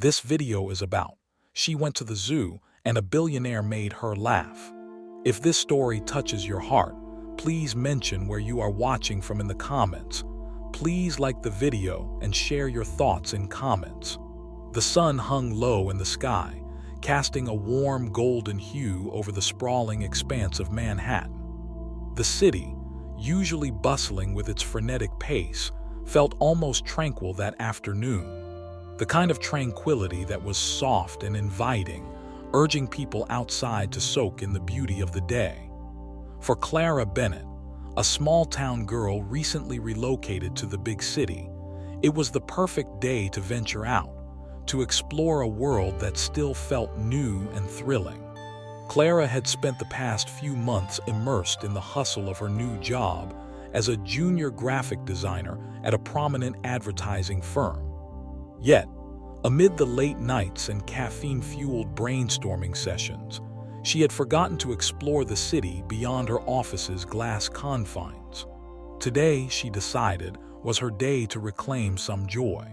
this video is about. She went to the zoo and a billionaire made her laugh. If this story touches your heart, please mention where you are watching from in the comments. Please like the video and share your thoughts in comments. The sun hung low in the sky, casting a warm golden hue over the sprawling expanse of Manhattan. The city, usually bustling with its frenetic pace, felt almost tranquil that afternoon. The kind of tranquility that was soft and inviting, urging people outside to soak in the beauty of the day. For Clara Bennett, a small-town girl recently relocated to the big city, it was the perfect day to venture out, to explore a world that still felt new and thrilling. Clara had spent the past few months immersed in the hustle of her new job as a junior graphic designer at a prominent advertising firm. Yet, amid the late nights and caffeine-fueled brainstorming sessions, she had forgotten to explore the city beyond her office's glass confines. Today, she decided, was her day to reclaim some joy.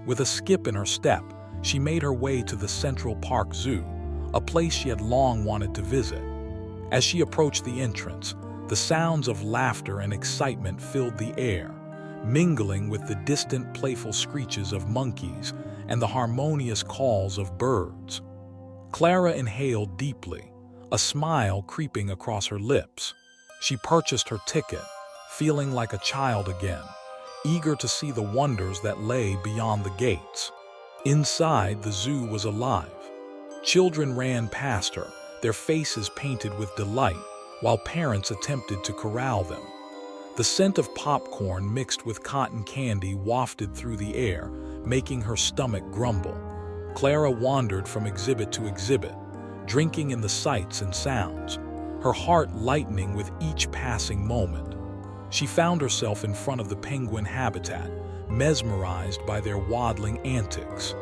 With a skip in her step, she made her way to the Central Park Zoo, a place she had long wanted to visit. As she approached the entrance, the sounds of laughter and excitement filled the air, mingling with the distant playful screeches of monkeys and the harmonious calls of birds. Clara inhaled deeply, a smile creeping across her lips. She purchased her ticket, feeling like a child again, eager to see the wonders that lay beyond the gates. Inside, the zoo was alive. Children ran past her, their faces painted with delight, while parents attempted to corral them. The scent of popcorn mixed with cotton candy wafted through the air, making her stomach grumble. Clara wandered from exhibit to exhibit, drinking in the sights and sounds, her heart lightening with each passing moment. She found herself in front of the penguin habitat, mesmerized by their waddling antics.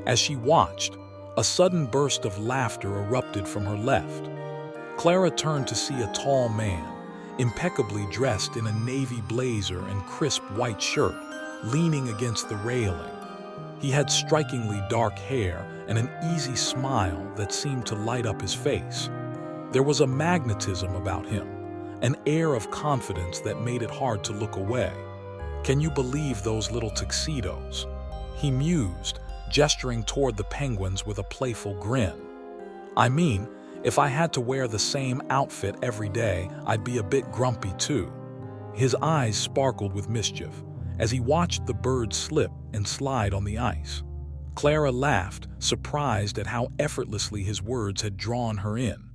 As she watched, a sudden burst of laughter erupted from her left. Clara turned to see a tall man, impeccably dressed in a navy blazer and crisp white shirt, leaning against the railing. He had strikingly dark hair and an easy smile that seemed to light up his face. There was a magnetism about him, an air of confidence that made it hard to look away. "Can you believe those little tuxedos?" he mused, gesturing toward the penguins with a playful grin. "I mean, if I had to wear the same outfit every day, I'd be a bit grumpy too." His eyes sparkled with mischief as he watched the birds slip and slide on the ice. Clara laughed, surprised at how effortlessly his words had drawn her in.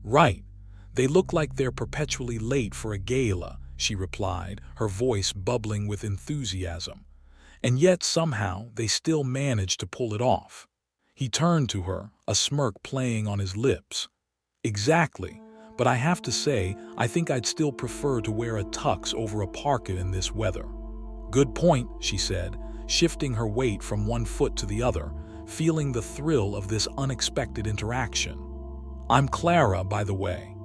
"Right, they look like they're perpetually late for a gala," she replied, her voice bubbling with enthusiasm. "And yet somehow they still manage to pull it off." He turned to her, a smirk playing on his lips. "Exactly, but I have to say, I think I'd still prefer to wear a tux over a parka in this weather." "Good point," she said, shifting her weight from one foot to the other, feeling the thrill of this unexpected interaction. "I'm Clara, by the way."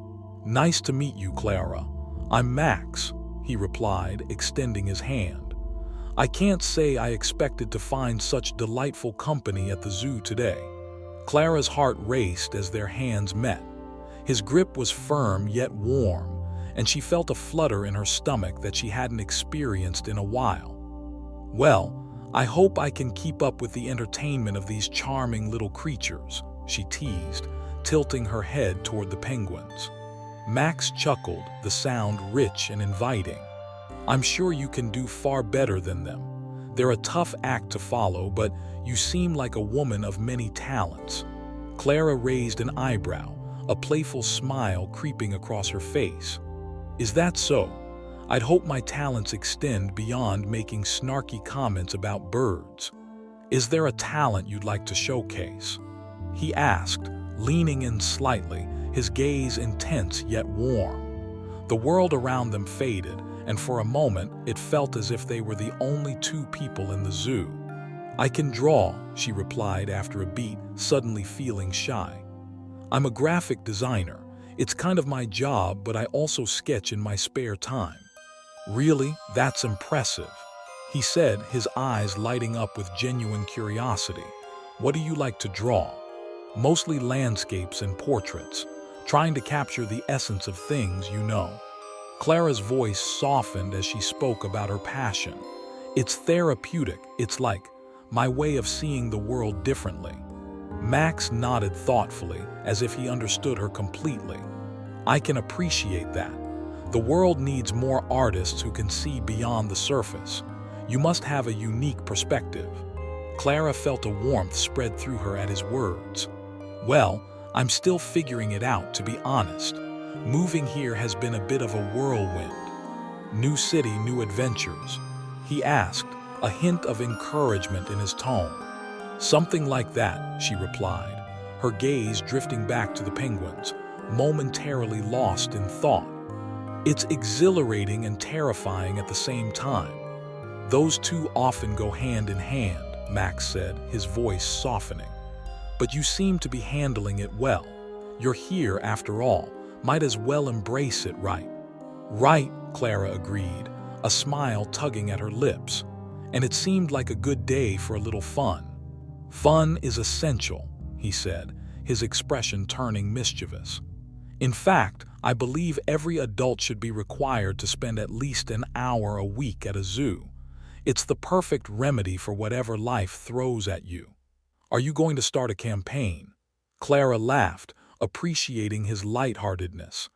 "Nice to meet you, Clara. I'm Max," he replied, extending his hand. "I can't say I expected to find such delightful company at the zoo today." Clara's heart raced as their hands met. His grip was firm yet warm, and she felt a flutter in her stomach that she hadn't experienced in a while. "Well, I hope I can keep up with the entertainment of these charming little creatures," she teased, tilting her head toward the penguins. Max chuckled, the sound rich and inviting. "I'm sure you can do far better than them. They're a tough act to follow, but you seem like a woman of many talents." Clara raised an eyebrow, a playful smile creeping across her face. "Is that so? I'd hope my talents extend beyond making snarky comments about birds. Is there a talent you'd like to showcase?" he asked, leaning in slightly, his gaze intense yet warm. The world around them faded, and for a moment it felt as if they were the only two people in the zoo. "I can draw," she replied after a beat, suddenly feeling shy. "I'm a graphic designer. It's kind of my job, but I also sketch in my spare time." "Really? That's impressive," he said, his eyes lighting up with genuine curiosity. What do you like to draw? Mostly landscapes and portraits, trying to capture the essence of things you know. Clara's voice softened as she spoke about her passion. It's therapeutic, it's like my way of seeing the world differently. Max nodded thoughtfully, as if he understood her completely. I can appreciate that. The world needs more artists who can see beyond the surface. You must have a unique perspective. Clara felt a warmth spread through her at his words. Well, I'm still figuring it out, to be honest. Moving here has been a bit of a whirlwind. New city, new adventures. He asked, a hint of encouragement in his tone. Something like that, she replied, her gaze drifting back to the penguins, momentarily lost in thought. It's exhilarating and terrifying at the same time. Those two often go hand in hand, Max said, his voice softening. But you seem to be handling it well. You're here after all. Might as well embrace it, right? Right, Clara agreed, a smile tugging at her lips. And it seemed like a good day for a little fun. Fun is essential, he said, his expression turning mischievous. In fact, I believe every adult should be required to spend at least an hour a week at a zoo. It's the perfect remedy for whatever life throws at you. Are you going to start a campaign? Clara laughed, appreciating his lightheartedness.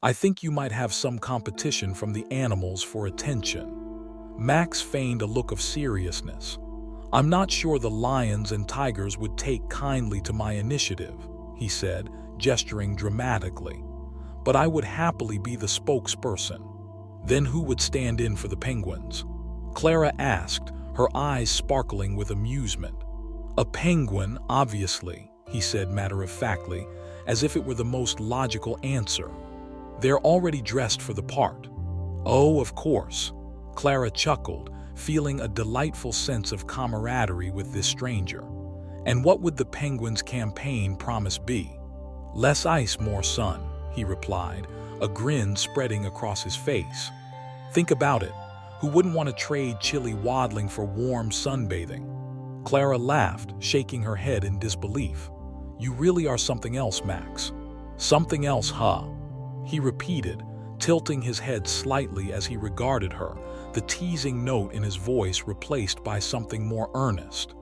I think you might have some competition from the animals for attention. Max feigned a look of seriousness. I'm not sure the lions and tigers would take kindly to my initiative, he said, gesturing dramatically. But I would happily be the spokesperson. Then who would stand in for the penguins? Clara asked, her eyes sparkling with amusement. A penguin, obviously, he said matter-of-factly, as if it were the most logical answer. They're already dressed for the part. Oh, of course. Clara chuckled, feeling a delightful sense of camaraderie with this stranger. And what would the penguins' campaign promise be? Less ice, more sun, he replied, a grin spreading across his face. Think about it. Who wouldn't want to trade chilly waddling for warm sunbathing? Clara laughed, shaking her head in disbelief. You really are something else, Max. Something else, huh? He repeated, tilting his head slightly as he regarded her, the teasing note in his voice replaced by something more earnest.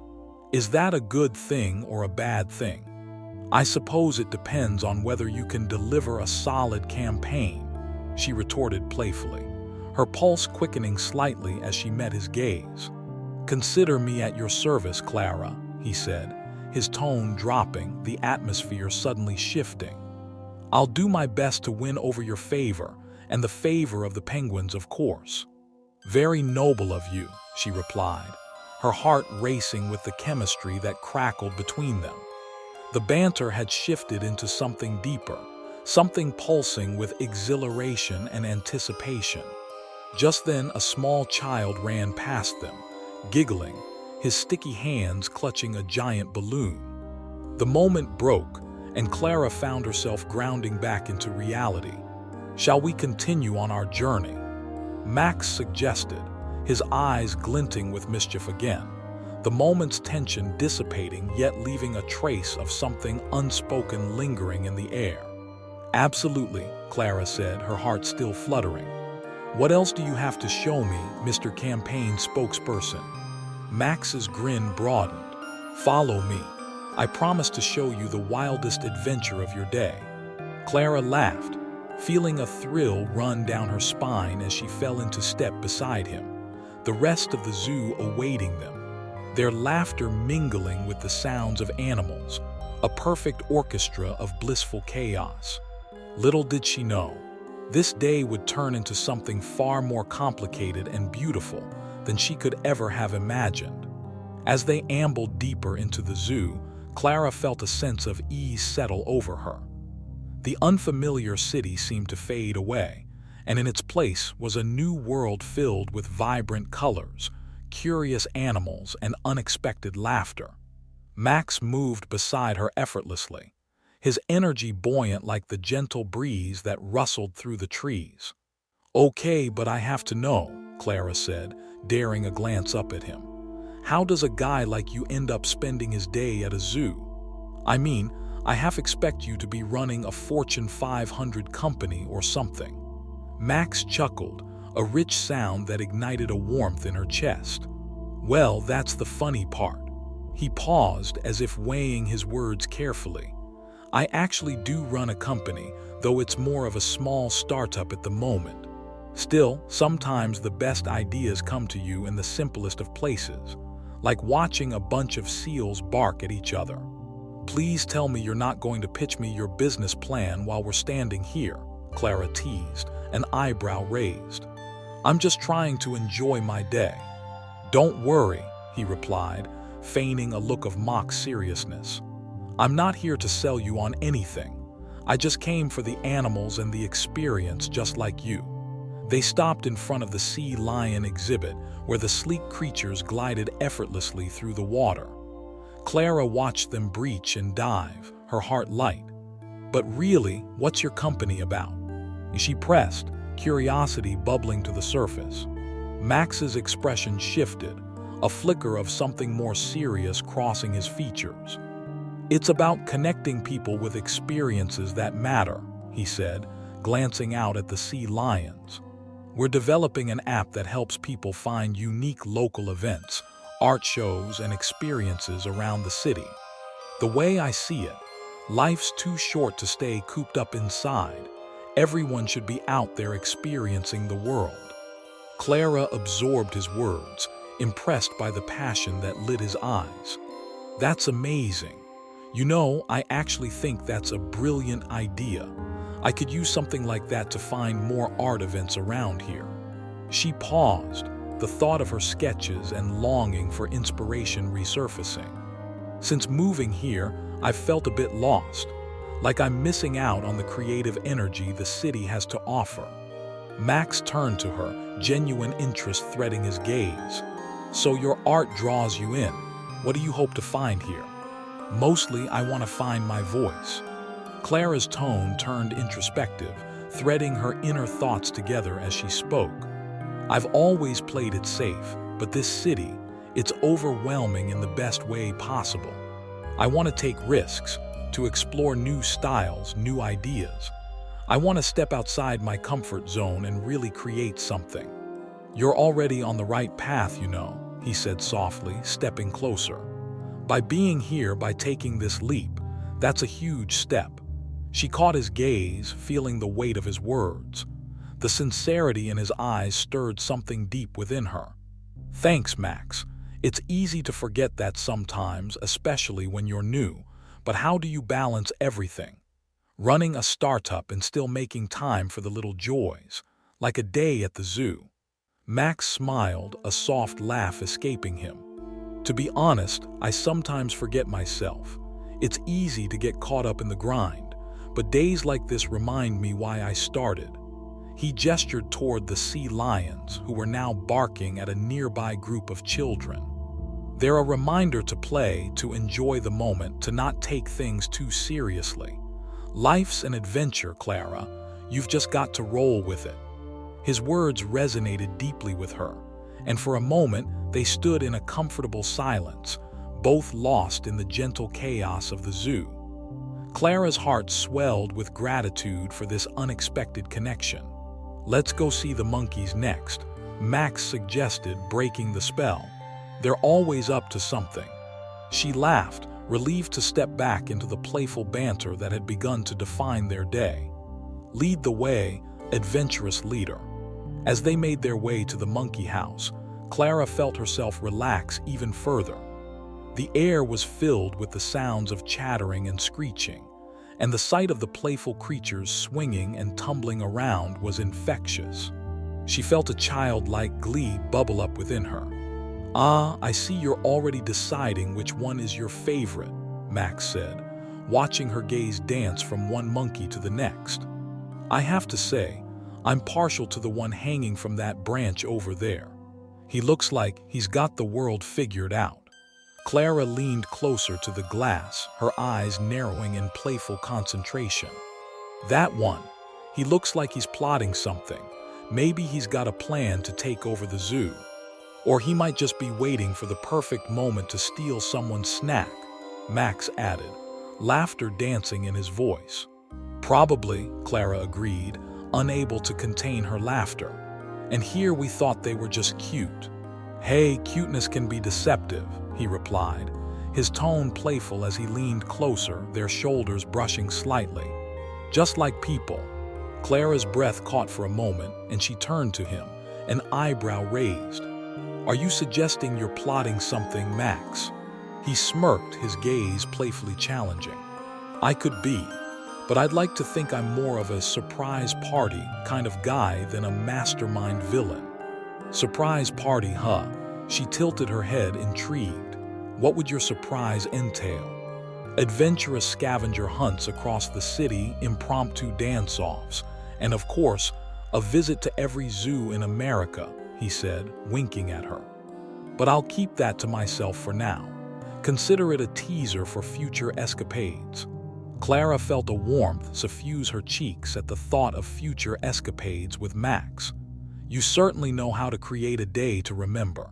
Is that a good thing or a bad thing? I suppose it depends on whether you can deliver a solid campaign, she retorted playfully, her pulse quickening slightly as she met his gaze. Consider me at your service, Clara, he said, his tone dropping, the atmosphere suddenly shifting. I'll do my best to win over your favor, and the favor of the penguins, of course. Very noble of you, she replied, her heart racing with the chemistry that crackled between them. The banter had shifted into something deeper, something pulsing with exhilaration and anticipation. Just then, a small child ran past them, giggling, his sticky hands clutching a giant balloon. The moment broke, and Clara found herself grounding back into reality. Shall we continue on our journey? Max suggested, his eyes glinting with mischief again, the moment's tension dissipating yet leaving a trace of something unspoken lingering in the air. Absolutely, Clara said, her heart still fluttering. What else do you have to show me, Mr. Campaign spokesperson? Max's grin broadened. Follow me. I promise to show you the wildest adventure of your day. Clara laughed, feeling a thrill run down her spine as she fell into step beside him, the rest of the zoo awaiting them, their laughter mingling with the sounds of animals, a perfect orchestra of blissful chaos. Little did she know, this day would turn into something far more complicated and beautiful than she could ever have imagined. As they ambled deeper into the zoo, Clara felt a sense of ease settle over her. The unfamiliar city seemed to fade away, and in its place was a new world filled with vibrant colors, curious animals, and unexpected laughter. Max moved beside her effortlessly, his energy buoyant like the gentle breeze that rustled through the trees. Okay, but I have to know, Clara said, daring a glance up at him. How does a guy like you end up spending his day at a zoo? I mean, I half expect you to be running a Fortune 500 company or something." Max chuckled, a rich sound that ignited a warmth in her chest. "Well, that's the funny part." He paused as if weighing his words carefully. "I actually do run a company, though it's more of a small startup at the moment. Still, sometimes the best ideas come to you in the simplest of places, like watching a bunch of seals bark at each other." "Please tell me you're not going to pitch me your business plan while we're standing here," Clara teased, an eyebrow raised. "I'm just trying to enjoy my day." "Don't worry," he replied, feigning a look of mock seriousness. "I'm not here to sell you on anything. I just came for the animals and the experience, just like you." They stopped in front of the sea lion exhibit, where the sleek creatures glided effortlessly through the water. Clara watched them breach and dive, her heart light. "But really, what's your company about?" she pressed, curiosity bubbling to the surface. Max's expression shifted, a flicker of something more serious crossing his features. "It's about connecting people with experiences that matter," he said, glancing out at the sea lions. "We're developing an app that helps people find unique local events, art shows, and experiences around the city. The way I see it, life's too short to stay cooped up inside. Everyone should be out there experiencing the world." Clara absorbed his words, impressed by the passion that lit his eyes. "That's amazing. You know, I actually think that's a brilliant idea. I could use something like that to find more art events around here." She paused, the thought of her sketches and longing for inspiration resurfacing. "Since moving here, I've felt a bit lost, like I'm missing out on the creative energy the city has to offer." Max turned to her, genuine interest threading his gaze. "So your art draws you in. What do you hope to find here?" "Mostly, I want to find my voice." Clara's tone turned introspective, threading her inner thoughts together as she spoke. "I've always played it safe, but this city, it's overwhelming in the best way possible. I want to take risks, to explore new styles, new ideas. I want to step outside my comfort zone and really create something." "You're already on the right path, you know," he said softly, stepping closer. "By being here, by taking this leap, that's a huge step." She caught his gaze, feeling the weight of his words. The sincerity in his eyes stirred something deep within her. "Thanks, Max. It's easy to forget that sometimes, especially when you're new. But how do you balance everything? Running a startup and still making time for the little joys, like a day at the zoo?" Max smiled, a soft laugh escaping him. "To be honest, I sometimes forget myself. It's easy to get caught up in the grind, but days like this remind me why I started." He gestured toward the sea lions, who were now barking at a nearby group of children. "They're a reminder to play, to enjoy the moment, to not take things too seriously. Life's an adventure, Clara. You've just got to roll with it." His words resonated deeply with her, and for a moment they stood in a comfortable silence, both lost in the gentle chaos of the zoo. Clara's heart swelled with gratitude for this unexpected connection. "Let's go see the monkeys next," Max suggested, breaking the spell. "They're always up to something." She laughed, relieved to step back into the playful banter that had begun to define their day. "Lead the way, adventurous leader." As they made their way to the monkey house, Clara felt herself relax even further. The air was filled with the sounds of chattering and screeching, and the sight of the playful creatures swinging and tumbling around was infectious. She felt a childlike glee bubble up within her. "Ah, I see you're already deciding which one is your favorite," Max said, watching her gaze dance from one monkey to the next. "I have to say, I'm partial to the one hanging from that branch over there. He looks like he's got the world figured out." Clara leaned closer to the glass, her eyes narrowing in playful concentration. "That one. He looks like he's plotting something. Maybe he's got a plan to take over the zoo." Or he might just be waiting for the perfect moment to steal someone's snack, Max added, laughter dancing in his voice. Probably, Clara agreed, unable to contain her laughter. And here we thought they were just cute. Hey, cuteness can be deceptive, he replied, his tone playful as he leaned closer, their shoulders brushing slightly. Just like people. Clara's breath caught for a moment, and she turned to him, an eyebrow raised. Are you suggesting you're plotting something, Max? He smirked, his gaze playfully challenging. I could be, but I'd like to think I'm more of a surprise party kind of guy than a mastermind villain. Surprise party, huh? She tilted her head, intrigued. What would your surprise entail? Adventurous scavenger hunts across the city, impromptu dance-offs, and of course, a visit to every zoo in America, he said, winking at her. But I'll keep that to myself for now. Consider it a teaser for future escapades. Clara felt a warmth suffuse her cheeks at the thought of future escapades with Max. You certainly know how to create a day to remember.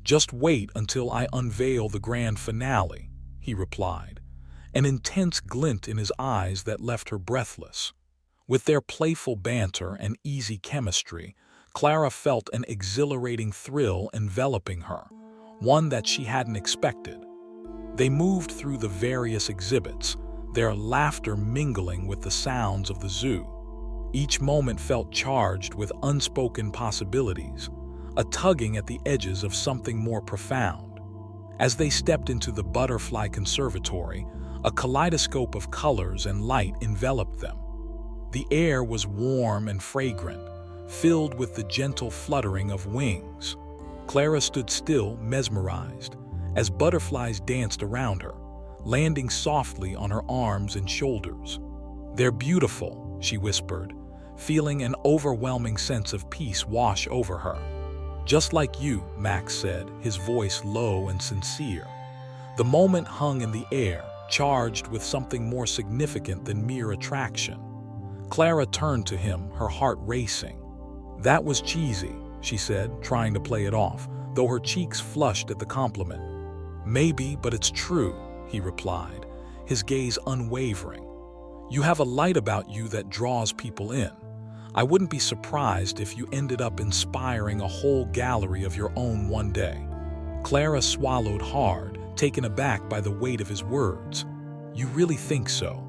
Just wait until I unveil the grand finale, he replied, an intense glint in his eyes that left her breathless. With their playful banter and easy chemistry, Clara felt an exhilarating thrill enveloping her, one that she hadn't expected. They moved through the various exhibits, their laughter mingling with the sounds of the zoo. Each moment felt charged with unspoken possibilities, a tugging at the edges of something more profound. As they stepped into the butterfly conservatory, a kaleidoscope of colors and light enveloped them. The air was warm and fragrant, filled with the gentle fluttering of wings. Clara stood still, mesmerized, as butterflies danced around her, landing softly on her arms and shoulders. They're beautiful, she whispered, feeling an overwhelming sense of peace wash over her. Just like you, Max said, his voice low and sincere. The moment hung in the air, charged with something more significant than mere attraction. Clara turned to him, her heart racing. That was cheesy, she said, trying to play it off, though her cheeks flushed at the compliment. Maybe, but it's true, he replied, his gaze unwavering. You have a light about you that draws people in. I wouldn't be surprised if you ended up inspiring a whole gallery of your own one day. Clara swallowed hard, taken aback by the weight of his words. You really think so?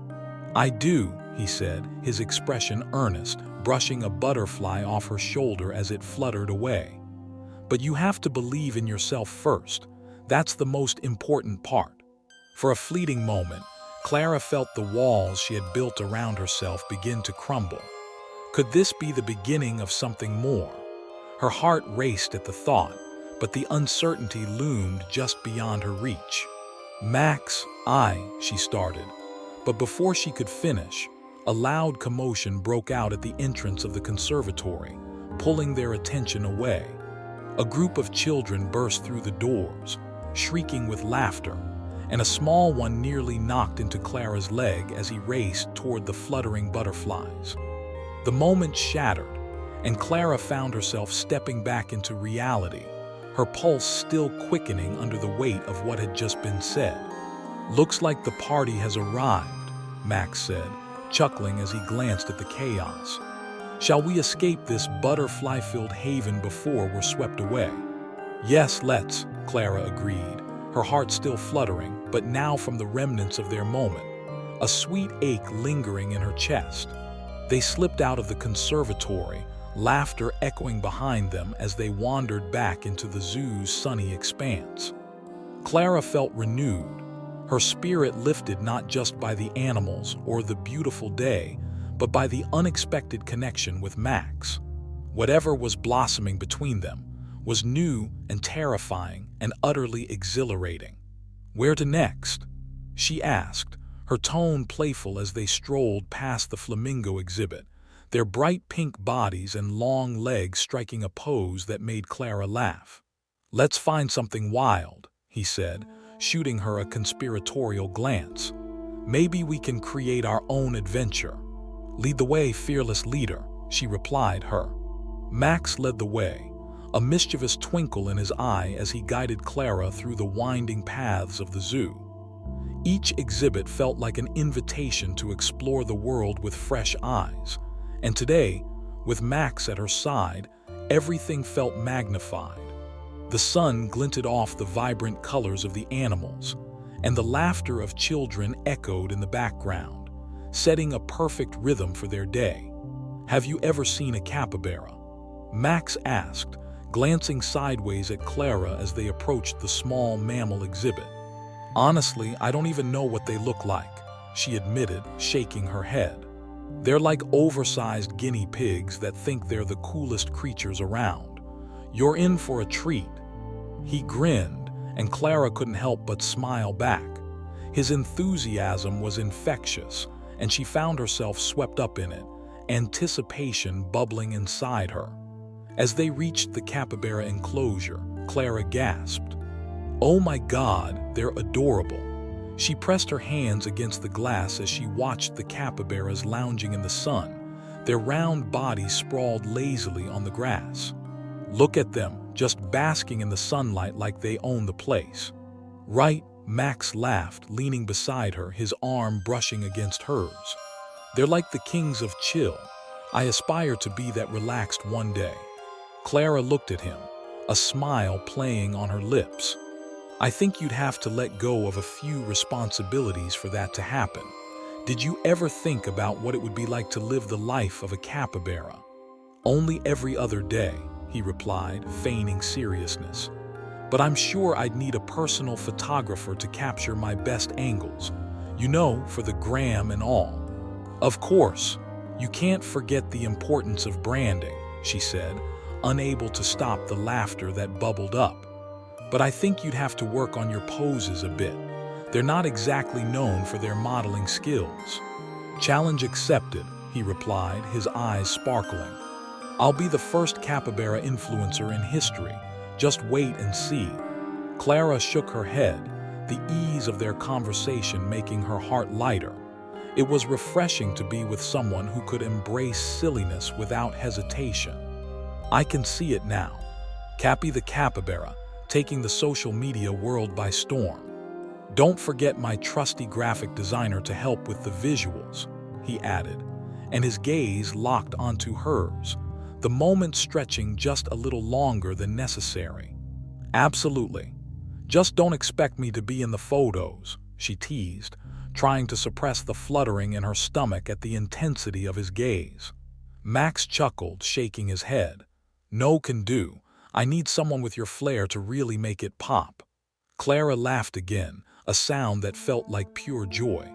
I do, he said, his expression earnest, brushing a butterfly off her shoulder as it fluttered away. But you have to believe in yourself first. That's the most important part. For a fleeting moment, Clara felt the walls she had built around herself begin to crumble. Could this be the beginning of something more? Her heart raced at the thought, but the uncertainty loomed just beyond her reach. Max, she started. But before she could finish, a loud commotion broke out at the entrance of the conservatory, pulling their attention away. A group of children burst through the doors, shrieking with laughter, and a small one nearly knocked into Clara's leg as he raced toward the fluttering butterflies. The moment shattered, and Clara found herself stepping back into reality, her pulse still quickening under the weight of what had just been said. Looks like the party has arrived, Max said, chuckling as he glanced at the chaos. Shall we escape this butterfly-filled haven before we're swept away? Yes, let's, Clara agreed, her heart still fluttering, but now from the remnants of their moment, a sweet ache lingering in her chest. They slipped out of the conservatory, laughter echoing behind them as they wandered back into the zoo's sunny expanse. Clara felt renewed, her spirit lifted not just by the animals or the beautiful day, but by the unexpected connection with Max. Whatever was blossoming between them was new and terrifying and utterly exhilarating. Where to next? She asked, her tone playful as they strolled past the flamingo exhibit, their bright pink bodies and long legs striking a pose that made Clara laugh. Let's find something wild, he said, shooting her a conspiratorial glance. Maybe we can create our own adventure. Lead the way, fearless leader, she replied her. Max led the way, a mischievous twinkle in his eye as he guided Clara through the winding paths of the zoo. Each exhibit felt like an invitation to explore the world with fresh eyes, and today, with Max at her side, everything felt magnified. The sun glinted off the vibrant colors of the animals, and the laughter of children echoed in the background, setting a perfect rhythm for their day. "Have you ever seen a capybara?" Max asked, glancing sideways at Clara as they approached the small mammal exhibit. "Honestly, I don't even know what they look like," she admitted, shaking her head. "They're like oversized guinea pigs that think they're the coolest creatures around. You're in for a treat." He grinned, and Clara couldn't help but smile back. His enthusiasm was infectious, and she found herself swept up in it, anticipation bubbling inside her. As they reached the capybara enclosure, Clara gasped, "Oh my God, they're adorable." She pressed her hands against the glass as she watched the capybaras lounging in the sun, their round bodies sprawled lazily on the grass. "Look at them, just basking in the sunlight like they own the place." "Right," Max laughed, leaning beside her, his arm brushing against hers. "They're like the kings of chill. I aspire to be that relaxed one day." Clara looked at him, a smile playing on her lips. "I think you'd have to let go of a few responsibilities for that to happen. Did you ever think about what it would be like to live the life of a capybara?" "Only every other day," he replied, feigning seriousness. "But I'm sure I'd need a personal photographer to capture my best angles. You know, for the gram and all." "Of course. You can't forget the importance of branding," she said, unable to stop the laughter that bubbled up. "But I think you'd have to work on your poses a bit. They're not exactly known for their modeling skills." "Challenge accepted," he replied, his eyes sparkling. "I'll be the first capybara influencer in history. Just wait and see." Clara shook her head, the ease of their conversation making her heart lighter. It was refreshing to be with someone who could embrace silliness without hesitation. "I can see it now. Cappy the capybara, taking the social media world by storm. Don't forget my trusty graphic designer to help with the visuals," he added, and his gaze locked onto hers, the moment stretching just a little longer than necessary. "Absolutely. Just don't expect me to be in the photos," she teased, trying to suppress the fluttering in her stomach at the intensity of his gaze. Max chuckled, shaking his head. "No can do. I need someone with your flair to really make it pop." Clara laughed again, a sound that felt like pure joy.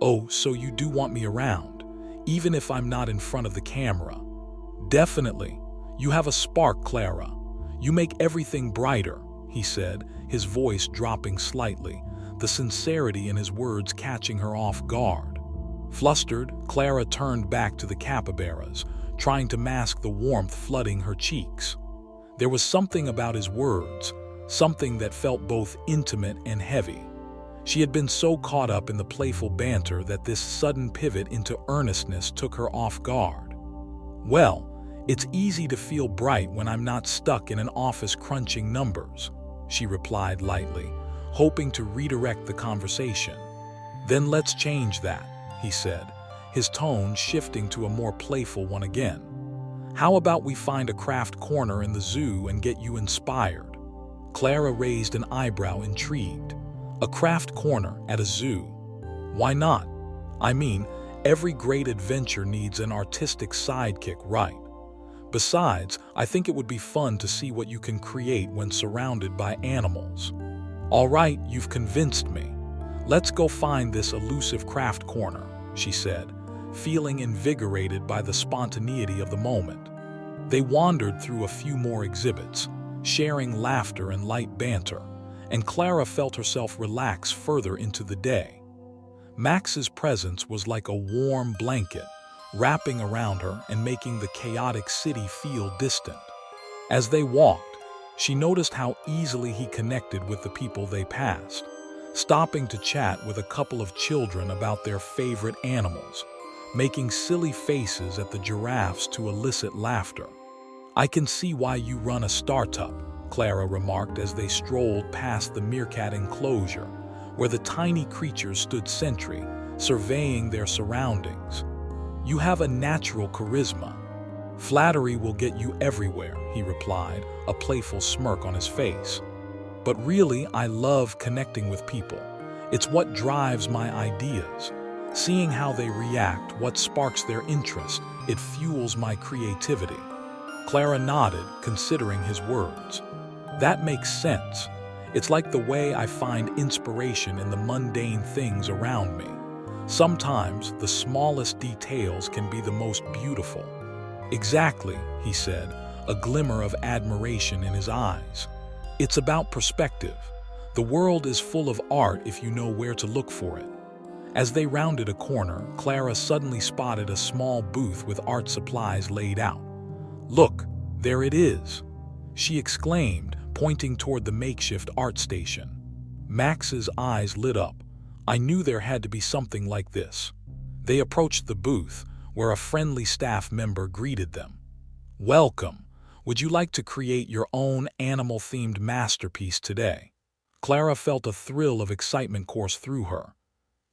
"Oh, so you do want me around, even if I'm not in front of the camera?" "Definitely. You have a spark, Clara. You make everything brighter," he said, his voice dropping slightly, the sincerity in his words catching her off guard. Flustered, Clara turned back to the capybaras, trying to mask the warmth flooding her cheeks. There was something about his words, something that felt both intimate and heavy. She had been so caught up in the playful banter that this sudden pivot into earnestness took her off guard. "Well, it's easy to feel bright when I'm not stuck in an office crunching numbers," she replied lightly, hoping to redirect the conversation. "Then let's change that," he said, his tone shifting to a more playful one again. "How about we find a craft corner in the zoo and get you inspired?" Clara raised an eyebrow, intrigued. "A craft corner at a zoo? Why not? I mean, every great adventure needs an artistic sidekick, right? Besides, I think it would be fun to see what you can create when surrounded by animals." "All right, you've convinced me. Let's go find this elusive craft corner," she said, feeling invigorated by the spontaneity of the moment. They wandered through a few more exhibits, sharing laughter and light banter, and Clara felt herself relax further into the day. Max's presence was like a warm blanket, wrapping around her and making the chaotic city feel distant. As they walked, she noticed how easily he connected with the people they passed, stopping to chat with a couple of children about their favorite animals, making silly faces at the giraffes to elicit laughter. I can see why you run a startup, Clara remarked as they strolled past the meerkat enclosure, where the tiny creatures stood sentry, surveying their surroundings. You have a natural charisma. Flattery will get you everywhere, he replied, a playful smirk on his face. But really, I love connecting with people. It's what drives my ideas. Seeing how they react, what sparks their interest, it fuels my creativity. Clara nodded, considering his words. That makes sense. It's like the way I find inspiration in the mundane things around me. Sometimes the smallest details can be the most beautiful. Exactly, he said, a glimmer of admiration in his eyes. It's about perspective. The world is full of art if you know where to look for it. As they rounded a corner, Clara suddenly spotted a small booth with art supplies laid out. Look, there it is, she exclaimed, pointing toward the makeshift art station. Max's eyes lit up. I knew there had to be something like this. They approached the booth, where a friendly staff member greeted them. Welcome. Would you like to create your own animal-themed masterpiece today? Clara felt a thrill of excitement course through her.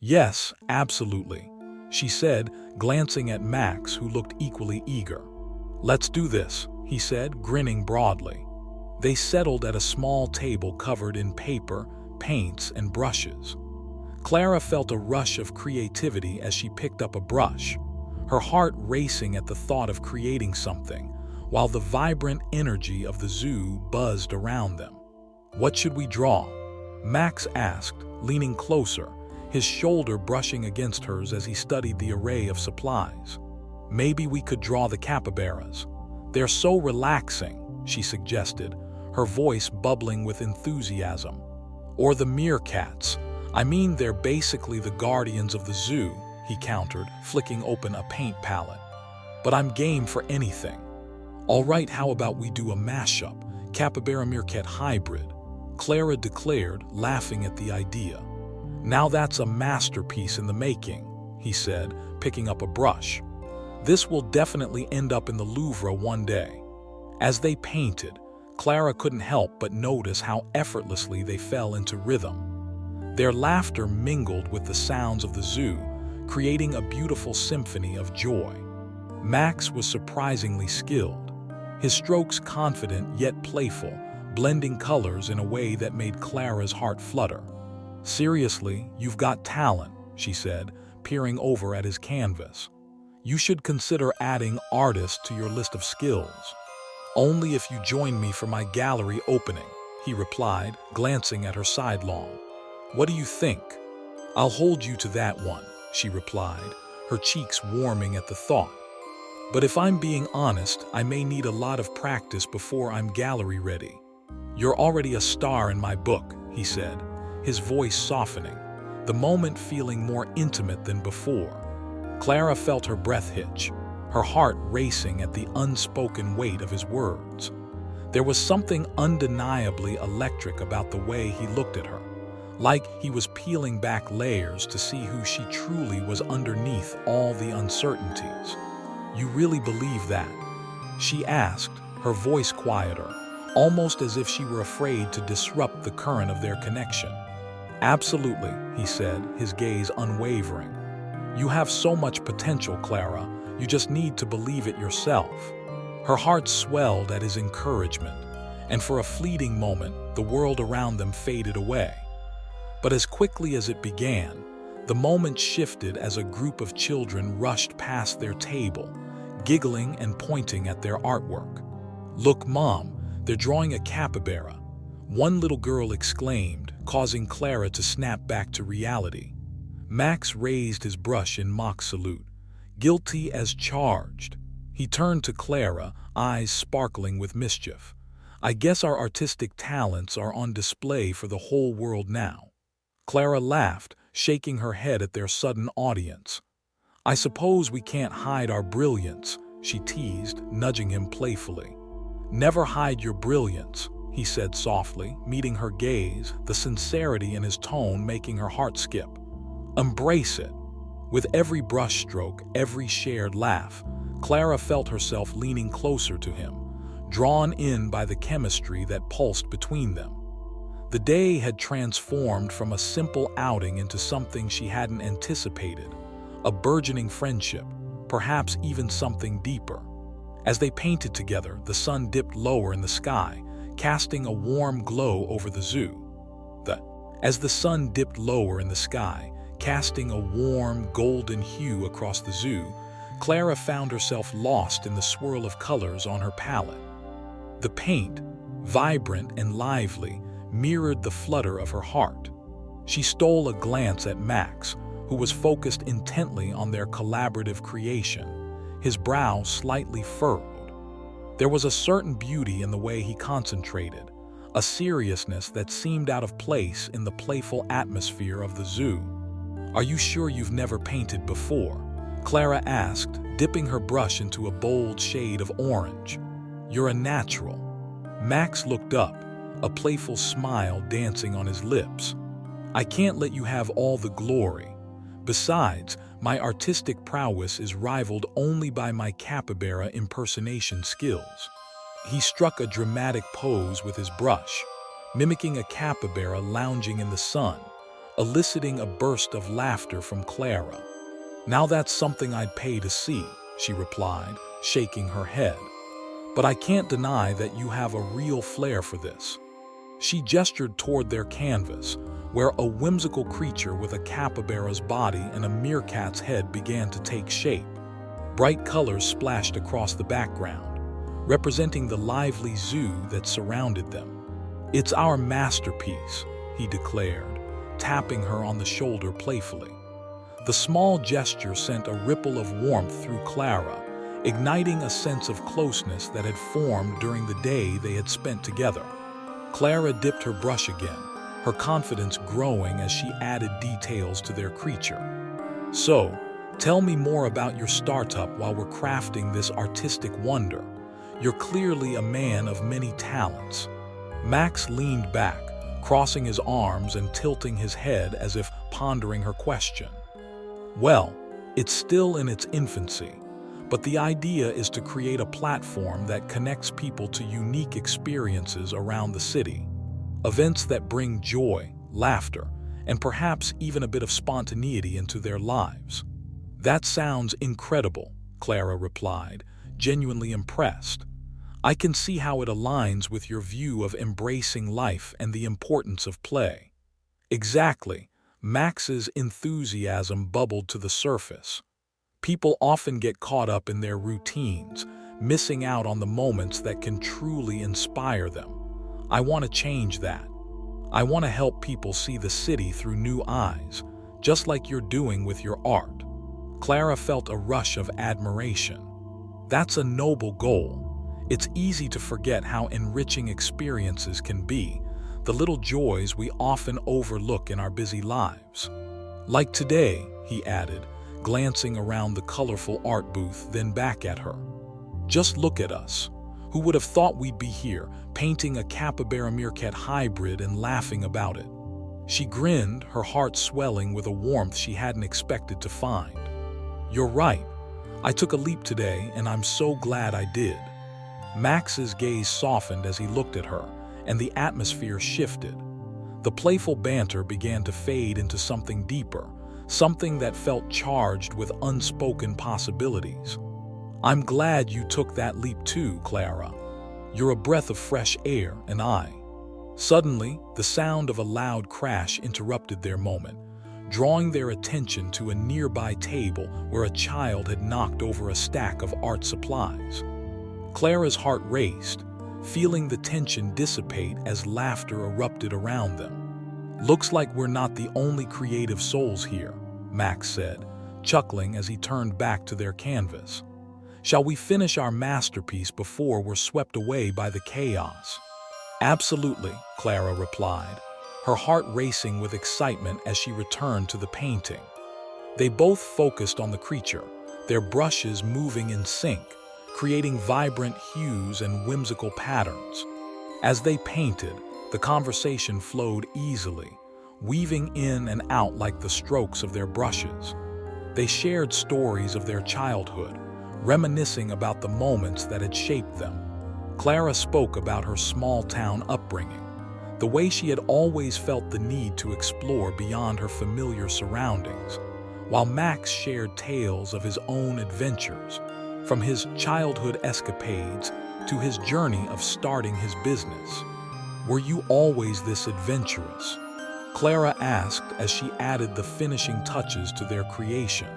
Yes, absolutely, she said, glancing at Max, who looked equally eager. Let's do this, he said, grinning broadly. They settled at a small table covered in paper, paints, and brushes. Clara felt a rush of creativity as she picked up a brush, her heart racing at the thought of creating something, while the vibrant energy of the zoo buzzed around them. What should we draw? Max asked, leaning closer, his shoulder brushing against hers as he studied the array of supplies. Maybe we could draw the capybaras. They're so relaxing, she suggested, her voice bubbling with enthusiasm. Or the meerkats. I mean, they're basically the guardians of the zoo, he countered, flicking open a paint palette. But I'm game for anything. All right, how about we do a mashup, capybara-meerkat hybrid? Clara declared, laughing at the idea. Now that's a masterpiece in the making, he said, picking up a brush. This will definitely end up in the Louvre one day. As they painted, Clara couldn't help but notice how effortlessly they fell into rhythm. Their laughter mingled with the sounds of the zoo, creating a beautiful symphony of joy. Max was surprisingly skilled, his strokes confident yet playful, blending colors in a way that made Clara's heart flutter. Seriously, you've got talent, she said, peering over at his canvas. You should consider adding artists to your list of skills. Only if you join me for my gallery opening, he replied, glancing at her sidelong. What do you think? I'll hold you to that one, she replied, her cheeks warming at the thought. But if I'm being honest, I may need a lot of practice before I'm gallery ready. You're already a star in my book, he said, his voice softening, the moment feeling more intimate than before. Clara felt her breath hitch, her heart racing at the unspoken weight of his words. There was something undeniably electric about the way he looked at her, like he was peeling back layers to see who she truly was underneath all the uncertainties. You really believe that? She asked, her voice quieter, almost as if she were afraid to disrupt the current of their connection. Absolutely, he said, his gaze unwavering. You have so much potential, Clara. You just need to believe it yourself. Her heart swelled at his encouragement, and for a fleeting moment, the world around them faded away. But as quickly as it began, the moment shifted as a group of children rushed past their table, giggling and pointing at their artwork. Look, Mom, they're drawing a capybara, one little girl exclaimed, causing Clara to snap back to reality. Max raised his brush in mock salute, guilty as charged. He turned to Clara, eyes sparkling with mischief. I guess our artistic talents are on display for the whole world now. Clara laughed, shaking her head at their sudden audience. I suppose we can't hide our brilliance, she teased, nudging him playfully. Never hide your brilliance, he said softly, meeting her gaze, the sincerity in his tone making her heart skip. Embrace it. With every brushstroke, every shared laugh, Clara felt herself leaning closer to him, drawn in by the chemistry that pulsed between them. The day had transformed from a simple outing into something she hadn't anticipated, a burgeoning friendship, perhaps even something deeper. As they painted together, the sun dipped lower in the sky, casting a warm glow over the zoo. As the sun dipped lower in the sky, casting a warm, golden hue across the zoo, Clara found herself lost in the swirl of colors on her palette. The paint, vibrant and lively, mirrored the flutter of her heart. She stole a glance at Max, who was focused intently on their collaborative creation, his brow slightly furrowed. There was a certain beauty in the way he concentrated, a seriousness that seemed out of place in the playful atmosphere of the zoo. "Are you sure you've never painted before?" Clara asked, dipping her brush into a bold shade of orange. "You're a natural." Max looked up, a playful smile dancing on his lips. "I can't let you have all the glory. Besides, my artistic prowess is rivaled only by my capybara impersonation skills." He struck a dramatic pose with his brush, mimicking a capybara lounging in the sun, eliciting a burst of laughter from Clara. "Now that's something I'd pay to see," she replied, shaking her head. "But I can't deny that you have a real flair for this." She gestured toward their canvas, where a whimsical creature with a capybara's body and a meerkat's head began to take shape. Bright colors splashed across the background, representing the lively zoo that surrounded them. "It's our masterpiece," he declared, tapping her on the shoulder playfully. The small gesture sent a ripple of warmth through Clara, igniting a sense of closeness that had formed during the day they had spent together. Clara dipped her brush again, her confidence growing as she added details to their creature. "So, tell me more about your startup while we're crafting this artistic wonder. You're clearly a man of many talents." Max leaned back, crossing his arms and tilting his head as if pondering her question. "Well, it's still in its infancy, but the idea is to create a platform that connects people to unique experiences around the city. Events that bring joy, laughter, and perhaps even a bit of spontaneity into their lives." "That sounds incredible," Clara replied, genuinely impressed. "I can see how it aligns with your view of embracing life and the importance of play." "Exactly." Max's enthusiasm bubbled to the surface. "People often get caught up in their routines, missing out on the moments that can truly inspire them. I want to change that. I want to help people see the city through new eyes, just like you're doing with your art." Clara felt a rush of admiration. "That's a noble goal. It's easy to forget how enriching experiences can be, the little joys we often overlook in our busy lives. Like today," he added, glancing around the colorful art booth, then back at her. "Just look at us. Who would have thought we'd be here, painting a capybara-meerkat hybrid and laughing about it?" She grinned, her heart swelling with a warmth she hadn't expected to find. "You're right. I took a leap today, and I'm so glad I did." Max's gaze softened as he looked at her, and the atmosphere shifted. The playful banter began to fade into something deeper, something that felt charged with unspoken possibilities. "I'm glad you took that leap too, Clara. You're a breath of fresh air, and I." Suddenly, the sound of a loud crash interrupted their moment, drawing their attention to a nearby table where a child had knocked over a stack of art supplies. Clara's heart raced, feeling the tension dissipate as laughter erupted around them. "Looks like we're not the only creative souls here," Max said, chuckling as he turned back to their canvas. "Shall we finish our masterpiece before we're swept away by the chaos?" "Absolutely," Clara replied, her heart racing with excitement as she returned to the painting. They both focused on the creature, their brushes moving in sync, creating vibrant hues and whimsical patterns. As they painted, the conversation flowed easily, weaving in and out like the strokes of their brushes. They shared stories of their childhood, reminiscing about the moments that had shaped them. Clara spoke about her small-town upbringing, the way she had always felt the need to explore beyond her familiar surroundings, while Max shared tales of his own adventures, from his childhood escapades to his journey of starting his business. "Were you always this adventurous?" Clara asked as she added the finishing touches to their creation.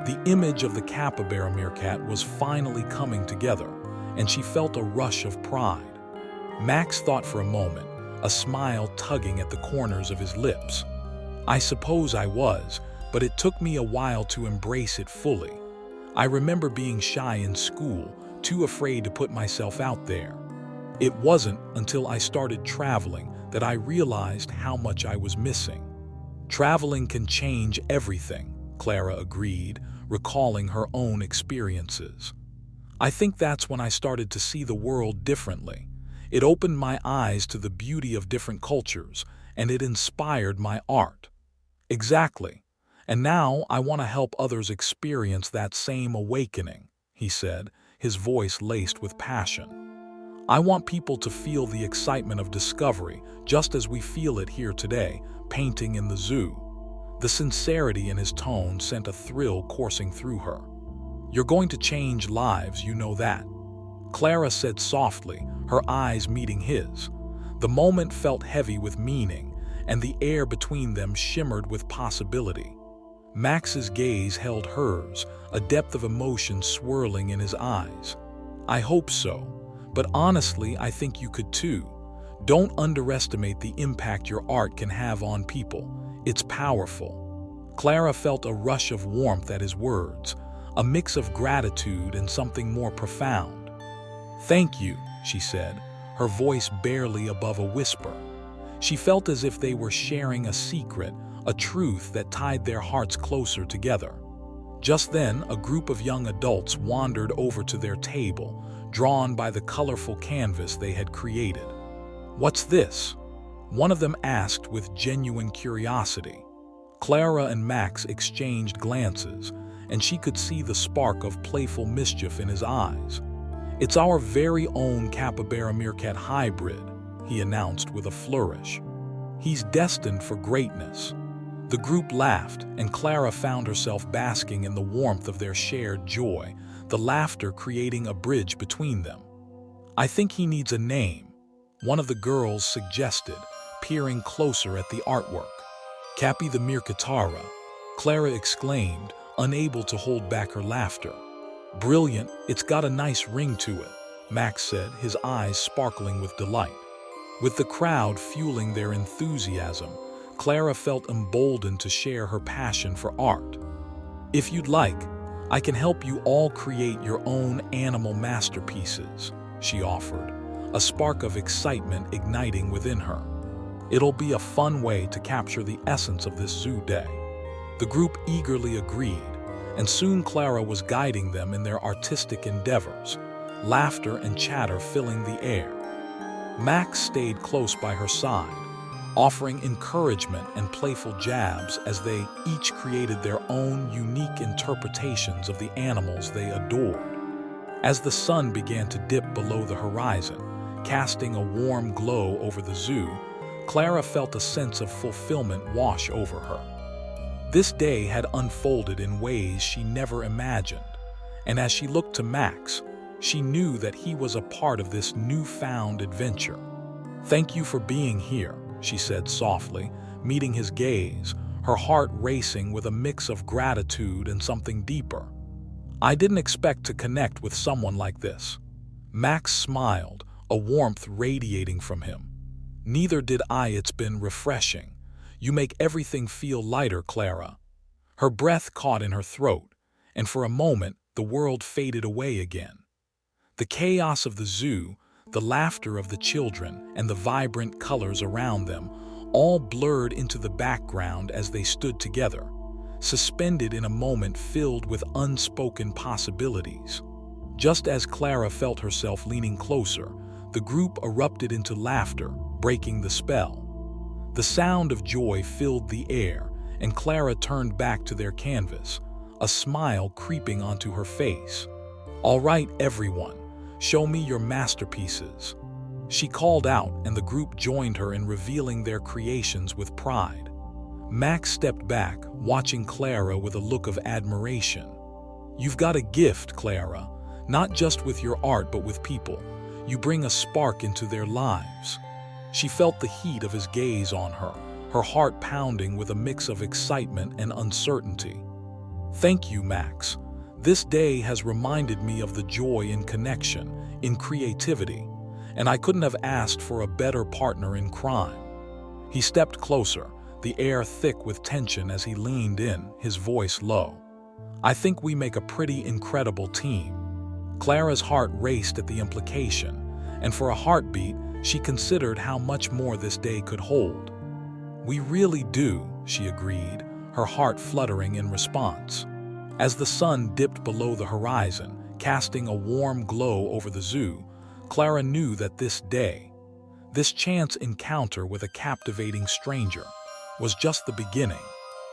The image of the capybara meerkat was finally coming together, and she felt a rush of pride. Max thought for a moment, a smile tugging at the corners of his lips. "I suppose I was, but it took me a while to embrace it fully. I remember being shy in school, too afraid to put myself out there. It wasn't until I started traveling that I realized how much I was missing." "Traveling can change everything," Clara agreed, recalling her own experiences. "I think that's when I started to see the world differently. It opened my eyes to the beauty of different cultures, and it inspired my art." "Exactly. And now I want to help others experience that same awakening," he said, his voice laced with passion. "I want people to feel the excitement of discovery, just as we feel it here today, painting in the zoo." The sincerity in his tone sent a thrill coursing through her. "You're going to change lives, you know that," Clara said softly, her eyes meeting his. The moment felt heavy with meaning, and the air between them shimmered with possibility. Max's gaze held hers, a depth of emotion swirling in his eyes. "I hope so, but honestly, I think you could too. Don't underestimate the impact your art can have on people. It's powerful." Clara felt a rush of warmth at his words, a mix of gratitude and something more profound. "Thank you," she said, her voice barely above a whisper. She felt as if they were sharing a secret, a truth that tied their hearts closer together. Just then, a group of young adults wandered over to their table, drawn by the colorful canvas they had created. "What's this?" one of them asked with genuine curiosity. Clara and Max exchanged glances, and she could see the spark of playful mischief in his eyes. "It's our very own capybara meerkat hybrid," he announced with a flourish. "He's destined for greatness." The group laughed, and Clara found herself basking in the warmth of their shared joy, the laughter creating a bridge between them. "I think he needs a name," one of the girls suggested, peering closer at the artwork. "Cappy the Meerkatara," Clara exclaimed, unable to hold back her laughter. "Brilliant, it's got a nice ring to it," Max said, his eyes sparkling with delight. With the crowd fueling their enthusiasm, Clara felt emboldened to share her passion for art. "If you'd like, I can help you all create your own animal masterpieces," she offered, a spark of excitement igniting within her. "It'll be a fun way to capture the essence of this zoo day." The group eagerly agreed, and soon Clara was guiding them in their artistic endeavors, laughter and chatter filling the air. Max stayed close by her side, offering encouragement and playful jabs as they each created their own unique interpretations of the animals they adored. As the sun began to dip below the horizon, casting a warm glow over the zoo, Clara felt a sense of fulfillment wash over her. This day had unfolded in ways she never imagined, and as she looked to Max, she knew that he was a part of this newfound adventure. "Thank you for being here," she said softly, meeting his gaze, her heart racing with a mix of gratitude and something deeper. "I didn't expect to connect with someone like this." Max smiled, a warmth radiating from him. "Neither did I. It's been refreshing. You make everything feel lighter, Clara." Her breath caught in her throat, and for a moment the world faded away again. The chaos of the zoo, the laughter of the children, and the vibrant colors around them all blurred into the background as they stood together, suspended in a moment filled with unspoken possibilities. Just as Clara felt herself leaning closer, the group erupted into laughter, breaking the spell. The sound of joy filled the air, and Clara turned back to their canvas, a smile creeping onto her face. "All right, everyone, Show me your masterpieces." She called out, and the group joined her in revealing their creations with pride. Max stepped back, watching Clara with a look of admiration. "You've got a gift, Clara, not just with your art but with people. You bring a spark into their lives." She felt the heat of his gaze on her, her heart pounding with a mix of excitement and uncertainty. "Thank you, Max. This day has reminded me of the joy in connection, in creativity, and I couldn't have asked for a better partner in crime." He stepped closer, the air thick with tension as he leaned in, his voice low. "I think we make a pretty incredible team." Clara's heart raced at the implication, and for a heartbeat, she considered how much more this day could hold. "We really do," she agreed, her heart fluttering in response. As the sun dipped below the horizon, casting a warm glow over the zoo, Clara knew that this day, this chance encounter with a captivating stranger, was just the beginning.